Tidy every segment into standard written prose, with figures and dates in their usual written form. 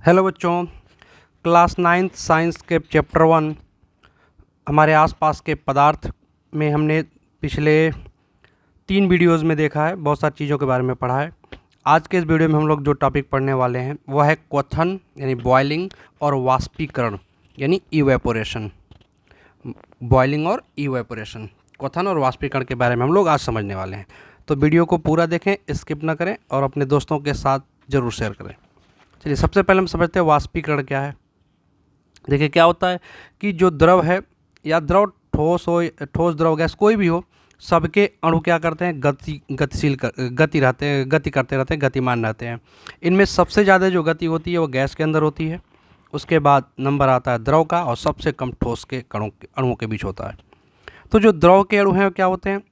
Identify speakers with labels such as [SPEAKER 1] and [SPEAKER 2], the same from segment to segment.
[SPEAKER 1] Hello बच्चों, class 9th science के chapter 1 हमारे आसपास के पदार्थ में हमने पिछले 3 वीडियोज़ में देखा है, बहुत सारी चीज़ों के बारे में पढ़ा है। आज के इस वीडियो में हम लोग जो टॉपिक पढ़ने वाले हैं वह है क्वथन यानी बॉयलिंग और वाष्पीकरण यानी इवेपोरेशन। बॉयलिंग और इवेपोरेशन, क्वथन और वाष्पीकरण के बारे में हम लोग आज समझने वाले हैं। तो वीडियो को पूरा देखें, स्किप ना करें और अपने दोस्तों के साथ ज़रूर शेयर करें। चलिए, सबसे पहले हम समझते हैं वाष्पीकरण क्या है। देखिए, क्या होता है कि जो द्रव है या द्रव ठोस हो, ठोस द्रव गैस कोई भी हो, सबके अणु क्या करते हैं, गति करते रहते हैं, गतिमान रहते हैं। इनमें सबसे ज़्यादा जो गति होती है वो गैस के अंदर होती है। उसके बाद नंबर आता है द्रव का और सबसे कम ठोस के अणुओं के बीच होता है। तो जो द्रव के अणु हैं क्या होते हैं,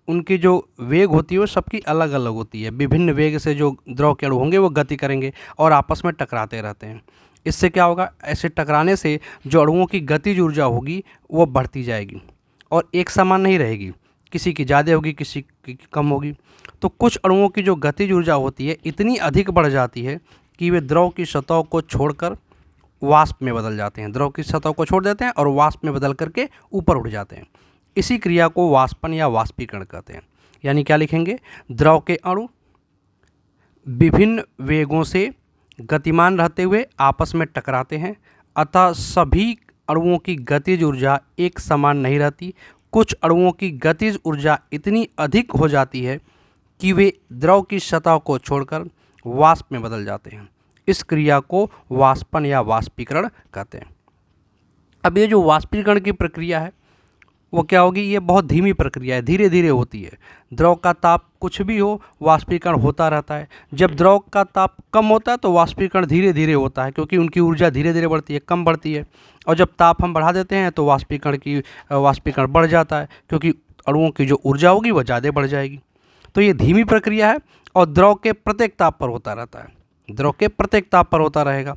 [SPEAKER 1] उनकी जो वेग होती है वो सबकी अलग अलग होती है। विभिन्न वेग से जो द्रव के अणु होंगे वो गति करेंगे और आपस में टकराते रहते हैं। इससे क्या होगा, ऐसे टकराने से जो अणुओं की गतिज ऊर्जा होगी वो बढ़ती जाएगी और एक समान नहीं रहेगी, किसी की ज़्यादा होगी, किसी की कम होगी। तो कुछ अणुओं की जो गतिज ऊर्जा होती है इतनी अधिक बढ़ जाती है कि वे द्रव की सतह को छोड़कर वाष्प में बदल जाते हैं। द्रव की सतह को छोड़ देते हैं और वाष्प में बदल करके ऊपर उठ जाते हैं। इसी क्रिया को वाष्पन या वाष्पीकरण कहते हैं। यानी क्या लिखेंगे, द्रव के अणु विभिन्न वेगों से गतिमान रहते हुए आपस में टकराते हैं, अतः सभी अणुओं की गतिज ऊर्जा एक समान नहीं रहती। कुछ अणुओं की गतिज ऊर्जा इतनी अधिक हो जाती है कि वे द्रव की सतह को छोड़कर वाष्प में बदल जाते हैं। इस क्रिया को वाष्पन या वाष्पीकरण कहते हैं। अब ये जो वाष्पीकरण की प्रक्रिया है वो क्या होगी, ये बहुत धीमी प्रक्रिया है, धीरे धीरे होती है। द्रव का ताप कुछ भी हो, वाष्पीकरण होता रहता है। जब द्रव का ताप कम होता है तो वाष्पीकरण धीरे धीरे होता है, क्योंकि उनकी ऊर्जा धीरे धीरे बढ़ती है, कम बढ़ती है। और जब ताप हम बढ़ा देते हैं तो वाष्पीकरण बढ़ जाता है, क्योंकि अणुओं की जो ऊर्जा होगी वह ज़्यादा बढ़ जाएगी। तो ये धीमी प्रक्रिया है और द्रव के प्रत्येक ताप पर होता रहता है। द्रव के प्रत्येक ताप पर होता रहेगा।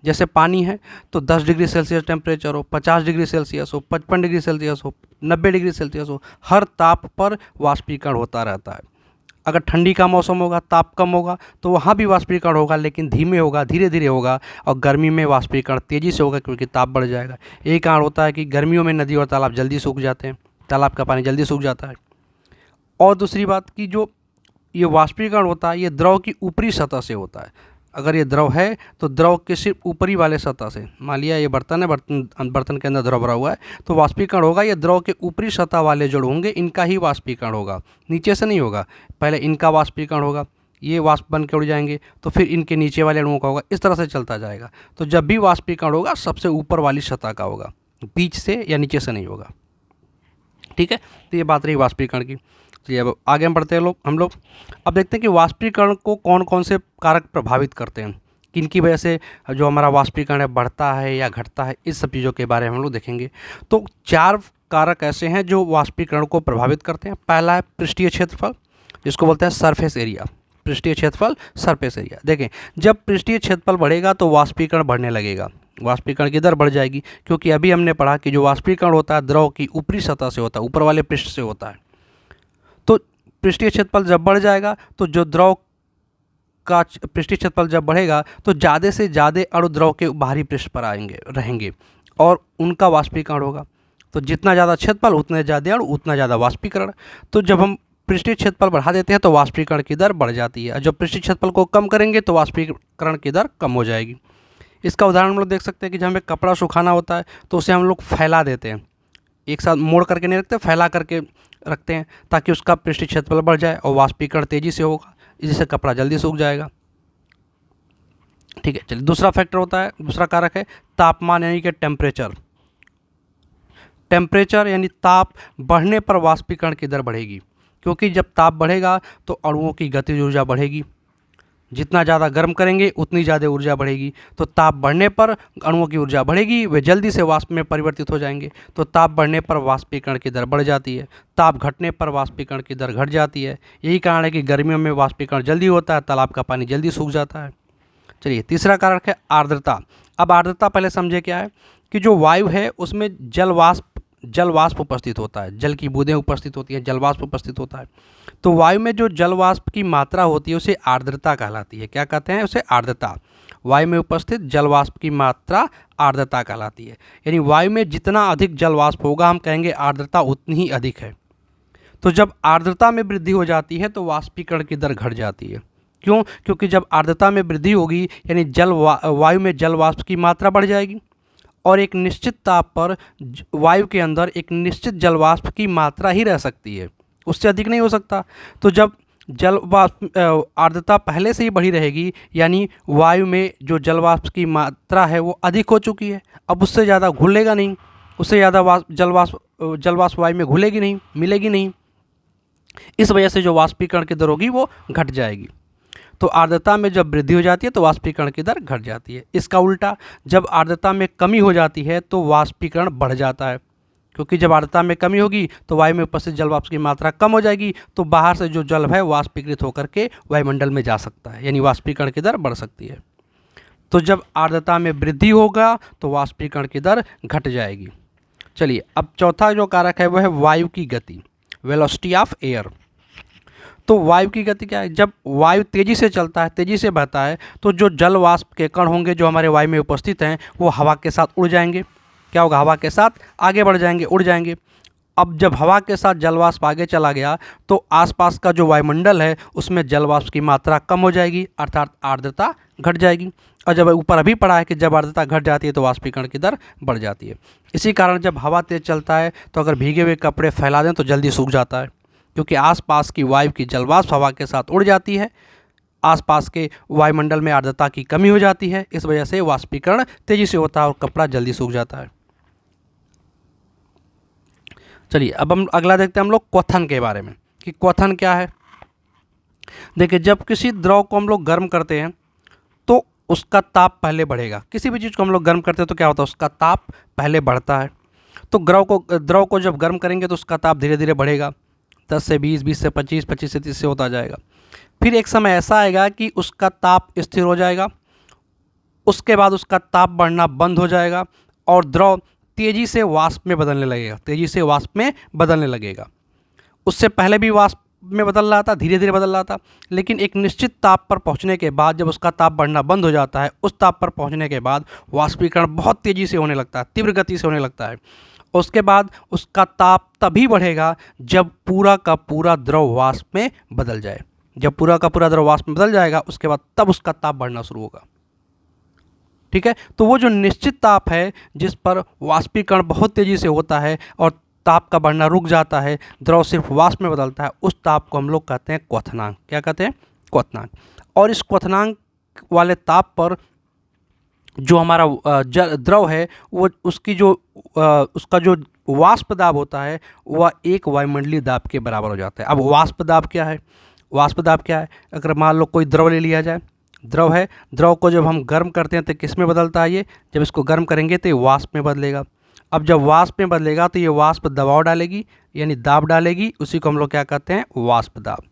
[SPEAKER 1] जैसे पानी है तो 10 डिग्री सेल्सियस टेम्परेचर हो, 50 डिग्री सेल्सियस हो, 55 डिग्री सेल्सियस हो, 90 डिग्री सेल्सियस हो, हर ताप पर वाष्पीकरण होता रहता है। अगर ठंडी का मौसम होगा, ताप कम होगा, तो वहाँ भी वाष्पीकरण होगा, लेकिन धीमे होगा, धीरे धीरे होगा। और गर्मी में वाष्पीकरण तेज़ी से होगा, क्योंकि ताप बढ़ जाएगा। यही कारण होता है कि गर्मियों में नदी और तालाब जल्दी सूख जाते हैं, तालाब का पानी जल्दी सूख जाता है। और दूसरी बात कि जो ये वाष्पीकरण होता है ये द्रव की ऊपरी सतह से होता है। अगर ये द्रव है तो द्रव के सिर्फ ऊपरी वाले सतह से, मान लिया ये बर्तन है, बर्तन के अंदर द्रव भरा हुआ है, तो वाष्पीकरण होगा ये द्रव के ऊपरी सतह वाले जो होंगे इनका ही वाष्पीकरण होगा, नीचे से नहीं होगा। पहले इनका वाष्पीकरण होगा, ये वाष्प बन के उड़ जाएंगे, तो फिर इनके नीचे वाले अणुओं का होगा, इस तरह से चलता जाएगा। तो जब भी वाष्पीकरण होगा सबसे ऊपर वाली सतह का होगा, बीच से या नीचे से नहीं होगा। ठीक है, तो ये बात रही वाष्पीकरण की। चलिए अब आगे हम बढ़ते हैं हम लोग अब देखते हैं कि वाष्पीकरण को कौन कौन से कारक प्रभावित करते हैं, किन की वजह से जो हमारा वाष्पीकरण है बढ़ता है या घटता है, इस सब चीज़ों के बारे में हम लोग देखेंगे। तो 4 कारक ऐसे हैं जो वाष्पीकरण को प्रभावित करते हैं। पहला है पृष्ठीय क्षेत्रफल, जिसको बोलते हैं सरफेस एरिया। पृष्ठीय क्षेत्रफल, सरफेस एरिया। देखें, जब पृष्ठीय क्षेत्रफल बढ़ेगा तो वाष्पीकरण बढ़ने लगेगा, वाष्पीकरण की दर बढ़ जाएगी, क्योंकि अभी हमने पढ़ा कि जो वाष्पीकरण होता है द्रव की ऊपरी सतह से होता है, ऊपर वाले पृष्ठ से होता है। तो पृष्ठीय क्षेत्रफल जब बढ़ जाएगा तो जो द्रव का पृष्ठीय क्षेत्रफल जब बढ़ेगा तो ज़्यादा से ज़्यादा अणु द्रव के बाहरी पृष्ठ पर रहेंगे और उनका वाष्पीकरण होगा। तो जितना ज़्यादा क्षेत्रफल उतने ज़्यादा अणु, उतना ज़्यादा वाष्पीकरण। तो जब हम पृष्ठीय क्षेत्रफल बढ़ा देते हैं तो वाष्पीकरण की दर बढ़ जाती है, और जब पृष्ठीय क्षेत्रफल को कम करेंगे तो वाष्पीकरण की दर कम हो जाएगी। इसका उदाहरण हम लोग देख सकते हैं कि जब हमें कपड़ा सुखाना होता है तो उसे हम लोग फैला देते हैं, एक साथ मोड़ करके नहीं रखते, फैला करके रखते हैं, ताकि उसका पृष्ठीय क्षेत्रफल बढ़ जाए और वाष्पीकरण तेज़ी से होगा, जिससे कपड़ा जल्दी सूख जाएगा। ठीक है, चलिए दूसरा फैक्टर होता है, दूसरा कारक है तापमान यानी कि टेम्परेचर। टेम्परेचर यानी ताप बढ़ने पर वाष्पीकरण की दर बढ़ेगी, क्योंकि जब ताप बढ़ेगा तो अणुओं की गतिज ऊर्जा बढ़ेगी। जितना ज़्यादा गर्म करेंगे उतनी ज़्यादा ऊर्जा बढ़ेगी। तो ताप बढ़ने पर अणुओं की ऊर्जा बढ़ेगी, वे जल्दी से वाष्प में परिवर्तित हो जाएंगे। तो ताप बढ़ने पर वाष्पीकरण की दर बढ़ जाती है, ताप घटने पर वाष्पीकरण की दर घट जाती है। यही कारण है कि गर्मियों में वाष्पीकरण जल्दी होता है, तालाब का पानी जल्दी सूख जाता है। चलिए तीसरा कारक है आर्द्रता। अब आर्द्रता पहले समझे क्या है कि जो वायु है उसमें जल वाष्प उपस्थित होता है, जल की बूंदें उपस्थित होती हैं, जल वाष्प उपस्थित होता है। तो वायु में जो जल वाष्प की मात्रा होती है उसे आर्द्रता कहलाती है। क्या कहते हैं उसे? आर्द्रता। वायु में उपस्थित जल वाष्प की मात्रा आर्द्रता कहलाती है। यानी वायु में जितना अधिक जल वाष्प होगा हम कहेंगे आर्द्रता उतनी ही अधिक है। तो जब आर्द्रता में वृद्धि हो जाती है तो वाष्पीकरण की दर घट जाती है। क्यों? क्योंकि जब आर्द्रता में वृद्धि होगी यानी वायु में जल वाष्प की मात्रा बढ़ जाएगी और एक निश्चित ताप पर वायु के अंदर एक निश्चित जल वाष्प की मात्रा ही रह सकती है, उससे अधिक नहीं हो सकता। तो जब जल वाष्प आर्द्रता पहले से ही बढ़ी रहेगी यानी वायु में जो जल वाष्प की मात्रा है वो अधिक हो चुकी है, अब उससे ज़्यादा घुलेगा नहीं, उससे ज़्यादा जल वाष्प वायु में घुलेगी नहीं, मिलेगी नहीं। इस वजह से जो वाष्पीकरण की दर होगी वो घट जाएगी। तो आर्द्रता में जब वृद्धि हो जाती है तो वाष्पीकरण की दर घट जाती है। इसका उल्टा जब आर्द्रता में कमी हो जाती है तो वाष्पीकरण बढ़ जाता है, क्योंकि जब आर्द्रता में कमी होगी तो वायु में उपस्थित जल वाष्प की मात्रा कम हो जाएगी, तो बाहर से जो जल है वाष्पीकृत होकर के वायुमंडल में जा सकता है, यानी वाष्पीकरण की दर बढ़ सकती है। तो जब आर्द्रता में वृद्धि होगा तो वाष्पीकरण की दर घट जाएगी। चलिए अब चौथा जो कारक है वह है वायु की गति, वेलोसिटी ऑफ एयर। तो वायु की गति क्या है? जब वायु तेज़ी से चलता है, तेज़ी से बहता है, तो जो जल वाष्प के कण होंगे जो हमारे वायु में उपस्थित हैं वो हवा के साथ उड़ जाएंगे। क्या होगा? हवा के साथ आगे बढ़ जाएंगे, उड़ जाएंगे। अब जब हवा के साथ जल वाष्प आगे चला गया तो आसपास का जो वायुमंडल है उसमें जल वाष्प की मात्रा कम हो जाएगी, अर्थात आर्द्रता घट जाएगी। और जब ऊपर अभी पढ़ा है कि जब आर्द्रता घट जाती है तो वाष्पीकरण की दर बढ़ जाती है। इसी कारण जब हवा तेज़ चलता है तो अगर भीगे हुए कपड़े फैला दें तो जल्दी सूख जाता है, क्योंकि आसपास की वायु की जल वाष्प हवा के साथ उड़ जाती है, आसपास के वायुमंडल में आर्द्रता की कमी हो जाती है, इस वजह से वाष्पीकरण तेज़ी से होता है और कपड़ा जल्दी सूख जाता है। चलिए अब हम अगला देखते हैं हम लोग क्वथन के बारे में कि क्वथन क्या है। देखिए जब किसी द्रव को हम लोग गर्म करते हैं तो उसका ताप पहले बढ़ेगा। किसी भी चीज़ को हम लोग गर्म करते हैं तो क्या होता है? उसका ताप पहले बढ़ता है। तो द्रव को जब गर्म करेंगे तो उसका ताप धीरे धीरे बढ़ेगा, 10 से 20, 20 से 25, 25 से 30 से होता जाएगा। फिर एक समय ऐसा आएगा कि उसका ताप स्थिर हो जाएगा, उसके बाद उसका ताप बढ़ना बंद हो जाएगा और द्रव तेज़ी से वाष्प में बदलने लगेगा, तेज़ी से वाष्प में बदलने लगेगा। उससे पहले भी वाष्प में बदल रहा था, धीरे धीरे बदल रहा था, लेकिन एक निश्चित ताप पर पहुंचने के बाद जब उसका ताप बढ़ना बंद हो जाता है, उस ताप पर पहुंचने के बाद वाष्पीकरण बहुत तेज़ी से होने लगता है, तीव्र गति से होने लगता है। उसके बाद उसका ताप तभी बढ़ेगा जब पूरा का पूरा द्रव वाष्प में बदल जाए। जब पूरा का पूरा द्रव वाष्प में बदल जाएगा उसके बाद तब उसका ताप बढ़ना शुरू होगा। ठीक है, तो वो जो निश्चित ताप है जिस पर वाष्पीकरण बहुत तेज़ी से होता है और ताप का बढ़ना रुक जाता है, द्रव सिर्फ वाष्प में बदलता है, उस ताप को हम लोग कहते हैं क्वथनांक। क्या कहते हैं? क्वथनांक। और इस क्वथनांक वाले ताप पर जो हमारा द्रव है वो उसका जो वाष्प दाब होता है वह एक वायुमंडलीय दाब के बराबर हो जाता है। अब वाष्प दाब क्या है? वाष्प दाब क्या है? अगर मान लो कोई द्रव ले लिया जाए, द्रव है, द्रव को जब हम गर्म करते हैं तो किस में बदलता है? ये जब इसको गर्म करेंगे तो ये वाष्प में बदलेगा। अब जब वाष्प में बदलेगा तो ये वाष्प दबाव डालेगी, यानी दाब डालेगी, उसी को हम लोग क्या कहते हैं? वाष्प दाब।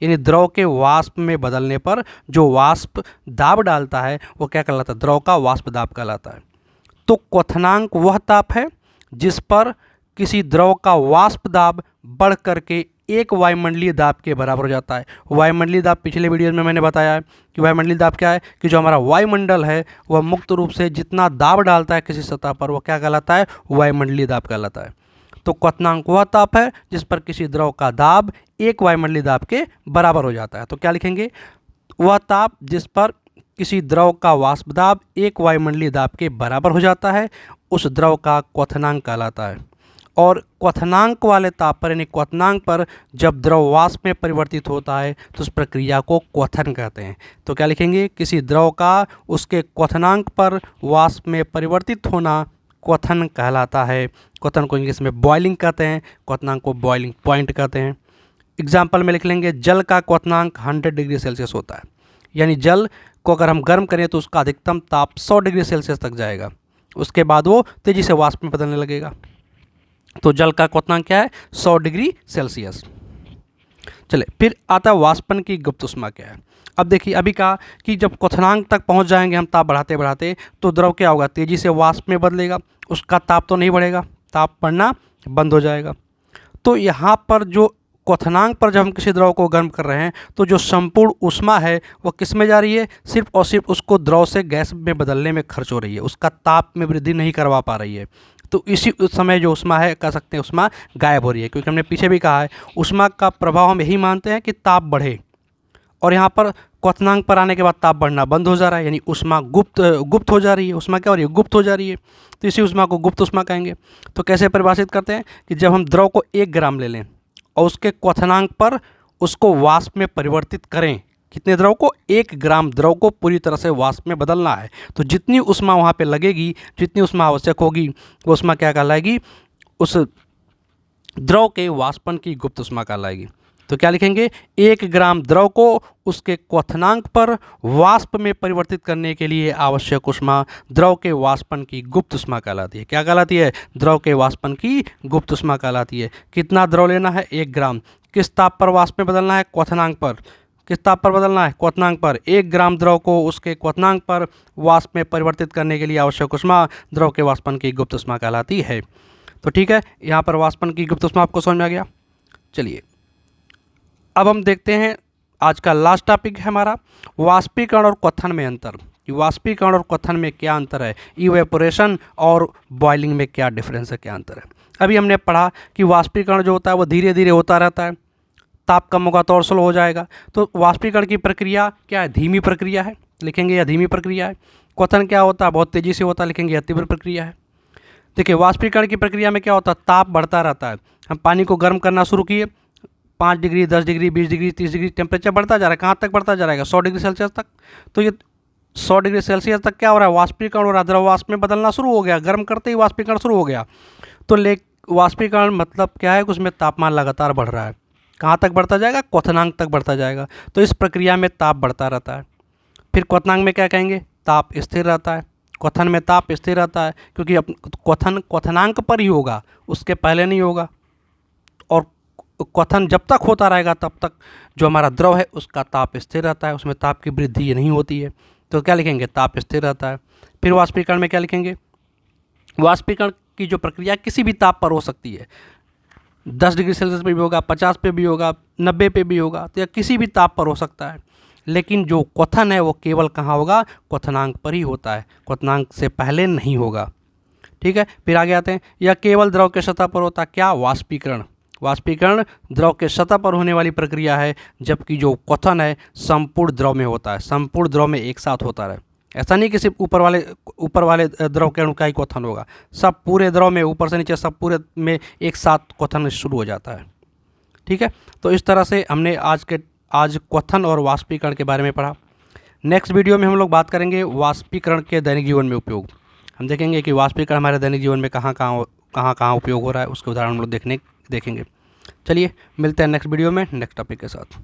[SPEAKER 1] यानी द्रव के वाष्प में बदलने पर जो वाष्प दाब डालता है वो क्या कहलाता है? द्रव का वाष्प दाब कहलाता है। तो क्वथनांक वह ताप है जिस पर किसी द्रव का वाष्प दाब बढ़ करके एक वायुमंडलीय दाब के बराबर हो जाता है। वायुमंडलीय दाब पिछले वीडियो में मैंने बताया है कि वायुमंडलीय दाब क्या है, कि जो हमारा वायुमंडल है वह मुक्त रूप से जितना दाब डालता है किसी सतह पर वो क्या कहलाता है? वायुमंडलीय दाब कहलाता है। तो क्वथनांक वह ताप है जिस पर किसी द्रव का दाब एक वायुमंडलीय दाब के बराबर हो जाता है। तो क्या लिखेंगे? वह ताप जिस पर किसी द्रव का वाष्प दाब एक वायुमंडलीय दाब के बराबर हो जाता है, उस द्रव का क्वथनांक कहलाता है। और क्वथनांक वाले ताप पर यानी क्वथनांक पर जब द्रव वाष्प में परिवर्तित होता है तो उस प्रक्रिया को क्वथन कहते हैं। तो क्या लिखेंगे? किसी द्रव का उसके क्वथनांक पर वाष्प में परिवर्तित होना क्वथन कहलाता है। क्वथन को इंग्लिश में बॉइलिंग कहते हैं, क्वथनांक को बॉइलिंग पॉइंट कहते हैं। एग्जाम्पल में लिख लेंगे, जल का क्वथनांक 100 डिग्री सेल्सियस होता है, यानी जल को अगर हम गर्म करें तो उसका अधिकतम ताप 100 डिग्री सेल्सियस तक जाएगा, उसके बाद वो तेज़ी से वाष्प में बदलने लगेगा। तो जल का क्वथनांक क्या है? 100 डिग्री सेल्सियस। चले फिर आता है वाष्पन की गुप्त ऊष्मा क्या है। अब देखिए अभी कहा कि जब क्वथनांक तक पहुंच जाएंगे हम ताप बढ़ाते बढ़ाते तो द्रव क्या होगा? तेज़ी से वाष्प में बदलेगा, उसका ताप तो नहीं बढ़ेगा, ताप बढ़ना बंद हो जाएगा। तो यहाँ पर जो क्वथनांक पर जब हम किसी द्रव को गर्म कर रहे हैं तो जो संपूर्ण ऊष्मा है वो किस में जा रही है, सिर्फ और सिर्फ उसको द्रव से गैस में बदलने में खर्च हो रही है, उसका ताप में वृद्धि नहीं करवा पा रही है। तो इसी उस समय जो ऊष्मा है, कह सकते हैं ऊष्मा गायब हो रही है, क्योंकि हमने पीछे भी कहा है ऊष्मा का प्रभाव हम यही मानते हैं कि ताप बढ़े, और यहाँ पर क्वथनांक पर आने के बाद ताप बढ़ना बंद हो जा रहा है, यानी ऊष्मा गुप्त हो जा रही है। ऊष्मा क्या हो रही है, गुप्त हो जा रही है, तो इसी ऊष्मा को गुप्त ऊष्मा कहेंगे। तो कैसे परिभाषित करते हैं कि जब हम द्रव को 1 ग्राम ले लें और उसके क्वथनांक पर उसको वाष्प में परिवर्तित करें, कितने द्रव को, 1 ग्राम द्रव को पूरी तरह से वाष्प में बदलना है, तो जितनी ऊष्मा वहाँ पे लगेगी, जितनी ऊष्मा आवश्यक होगी, वो ऊष्मा क्या कहलाएगी, उस द्रव के वाष्पन की गुप्त ऊष्मा कहलाएगी। तो क्या लिखेंगे, 1 ग्राम द्रव को उसके क्वथनांक पर वाष्प में परिवर्तित करने के लिए आवश्यक ऊष्मा द्रव के वाष्पन की गुप्त ऊष्मा कहलाती है। क्या कहलाती है, द्रव के वाष्पन की गुप्त ऊष्मा कहलाती है। कितना द्रव लेना है, 1 ग्राम, किस ताप पर वाष्प में बदलना है, क्वथनांक पर, किस ताप पर बदलना है, क्वथनांक पर। 1 ग्राम द्रव को उसके क्वथनांक पर वाष्प में परिवर्तित करने के लिए आवश्यक ऊष्मा द्रव के वाष्पन की गुप्त ऊष्मा कहलाती है। तो ठीक है, यहाँ पर वाष्पन की गुप्त ऊष्मा आपको समझ में आ गया। चलिए अब हम देखते हैं आज का लास्ट टॉपिक है हमारा, वाष्पीकरण और क्वथन में अंतर। कि वाष्पीकरण और क्वथन में क्या अंतर है, इवेपोरेशन और बॉइलिंग में क्या डिफरेंस है, क्या अंतर है। अभी हमने पढ़ा कि वाष्पीकरण जो होता है वो धीरे धीरे होता रहता है, ताप कम होगा तो और स्लो हो जाएगा। तो वाष्पीकरण की प्रक्रिया क्या है, धीमी प्रक्रिया है, लिखेंगे यह धीमी प्रक्रिया है। क्वथन क्या होता है, बहुत तेज़ी से होता है, लिखेंगे यह तीव्र प्रक्रिया है। देखिए वाष्पीकरण की प्रक्रिया में क्या होता है, ताप बढ़ता रहता है। हम पानी को गर्म करना शुरू किए, 5 degree, 10 degree, 20 degree, 30 degree temperature बढ़ता जा रहा है, कहाँ तक बढ़ता जा रहा है, 100 डिग्री सेल्सियस तक। तो ये 100 डिग्री सेल्सियस तक क्या हो रहा है, वाष्पीकरण हो रहा है, द्रव वाष्प में बदलना शुरू हो गया, गर्म करते ही वाष्पीकरण शुरू हो गया। तो वाष्पीकरण मतलब क्या है, उसमें तापमान लगातार बढ़ रहा है, कहाँ तक बढ़ता जाएगा, क्वथनांक तक बढ़ता जाएगा। तो इस प्रक्रिया में ताप बढ़ता रहता है। फिर क्वथनांक में क्या कहेंगे, ताप स्थिर रहता है। क्वथन में ताप स्थिर रहता है क्योंकि क्वथनांक पर ही होगा, उसके पहले नहीं होगा। और क्वथन जब तक होता रहेगा तब तक जो हमारा द्रव है उसका ताप स्थिर रहता है, उसमें ताप की वृद्धि नहीं होती है। तो क्या लिखेंगे, ताप स्थिर रहता है। फिर वाष्पीकरण में क्या लिखेंगे, वाष्पीकरण की जो प्रक्रिया किसी भी ताप पर हो सकती है, 10 डिग्री सेल्सियस पे भी होगा, 50 पे भी होगा, 90 पे भी होगा, तो यह किसी भी ताप पर हो सकता है। लेकिन जो क्वथन है वो केवल कहाँ होगा, क्वथनांक पर ही होता है, क्वथनांक से पहले नहीं होगा। ठीक है, फिर आगे आते हैं, यह केवल द्रव के सतह पर होता है, क्या, वाष्पीकरण। वाष्पीकरण द्रव के सतह पर होने वाली प्रक्रिया है, जबकि जो क्वथन है संपूर्ण द्रव में होता है, संपूर्ण द्रव में एक साथ होता है। ऐसा नहीं कि सिर्फ ऊपर वाले द्रव के अणु का ही क्वथन होगा, सब पूरे द्रव में, ऊपर से नीचे सब पूरे में एक साथ क्वथन शुरू हो जाता है। ठीक है, तो इस तरह से हमने आज क्वथन और वाष्पीकरण के बारे में पढ़ा। नेक्स्ट वीडियो में हम लोग बात करेंगे वाष्पीकरण के दैनिक जीवन में उपयोग। हम देखेंगे कि वाष्पीकरण हमारे दैनिक जीवन में कहाँ कहाँ उपयोग हो रहा है, उसके उदाहरण हम लोग देखेंगे। चलिए मिलते हैं नेक्स्ट वीडियो में नेक्स्ट टॉपिक के साथ।